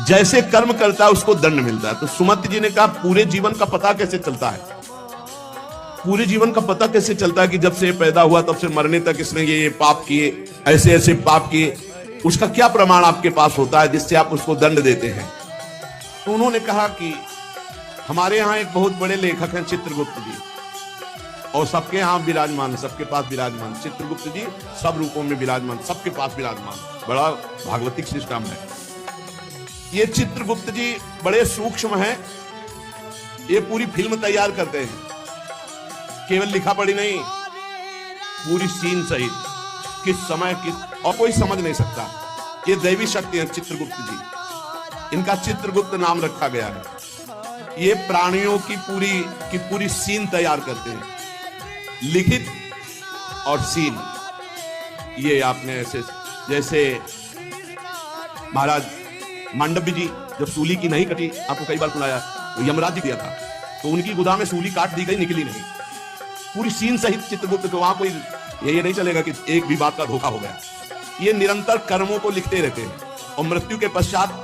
जैसे कर्म करता है उसको दंड मिलता है। तो सुमति जी ने कहा पूरे जीवन का पता कैसे चलता है, पूरे जीवन का पता कैसे चलता है कि जब से पैदा हुआ तब से मरने तक इसने ये पाप किए, ऐसे ऐसे पाप किए, उसका क्या प्रमाण आपके पास होता है जिससे आप उसको दंड देते हैं? तो उन्होंने कहा कि हमारे यहाँ एक बहुत बड़े लेखक हैं चित्रगुप्त जी, और सबके यहाँ विराजमान, सबके पास विराजमान। चित्रगुप्त जी सब रूपों में विराजमान, सबके पास विराजमान, बड़ा भागवतिक सिस्टम है। ये चित्रगुप्त जी बड़े सूक्ष्म हैं, ये पूरी फिल्म तैयार करते हैं, केवल लिखा पढ़ी नहीं, पूरी सीन सहित, किस समय किस, और कोई समझ नहीं सकता। ये दैवी शक्ति है चित्रगुप्त जी, इनका चित्रगुप्त नाम रखा गया है। ये प्राणियों की पूरी सीन तैयार करते हैं, लिखित और सीन। ये आपने ऐसे, जैसे महाराज मांडव्य जी जब सूली की नहीं कटी, आपको कई बार सुनाया, तो यमराज जी दिया था, तो उनकी गुदा में सूली काट दी गई, निकली नहीं, पूरी सीन सहित चित्रगुप्त। तो वहां कोई ये नहीं चलेगा कि एक भी बात का धोखा हो गया। ये निरंतर कर्मों को लिखते रहते हैं और मृत्यु के पश्चात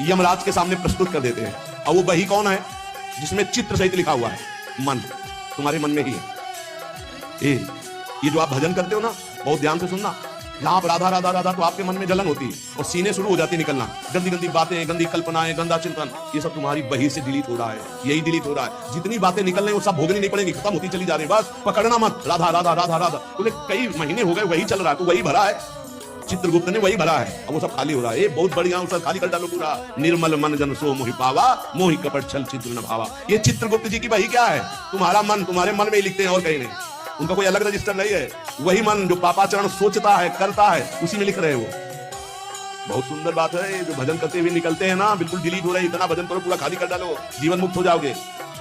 यमराज के सामने प्रस्तुत कर देते हैं। और वो वही कौन है जिसमें चित्र सहित लिखा हुआ है? मन, तुम्हारे मन में ही है। ये जो आप भजन करते हो ना, बहुत ध्यान से सुनना, यहाँ पर राधा राधा राधा तो आपके मन में जलन होती है और सीने शुरू हो जाती है निकलना, गंदी गंदी बातें, गंदी कल्पनाएं, गंदा चिंतन, ये सब तुम्हारी बही से डिलीट हो रहा है, यही डिलीट हो रहा है। जितनी बातें निकल रही वो सब भोगनी नहीं पड़ेंगी, खत्म होती चली जा रही है, बस पकड़ना मत। राधा राधा राधा राधा, तुमने कई महीने हो गए वही चल रहा है, तो वही भरा है, चित्रगुप्त ने वही भरा है, अब वो सब खाली हो रहा है। ये बहुत बढ़िया, सब खाली कर डालो पूरा। निर्मल मन जन सो मोहि पावा, मोहि कपट छल चित्र न भावा। ये चित्रगुप्त जी की वही क्या है? तुम्हारा मन, तुम्हारे मन में ही लिखते हैं और कहीं नहीं, उनका कोई अलग रजिस्टर नहीं है। वही मन जो पापाचरण सोचता है, करता है, उसी में लिख रहे हो। बहुत सुंदर बात है। जो भजन करते हुए निकलते हैं ना, बिल्कुल डिलीट हो रहे, इतना भजन करो पूरा खाली कर डालो, जीवन मुक्त हो जाओगे।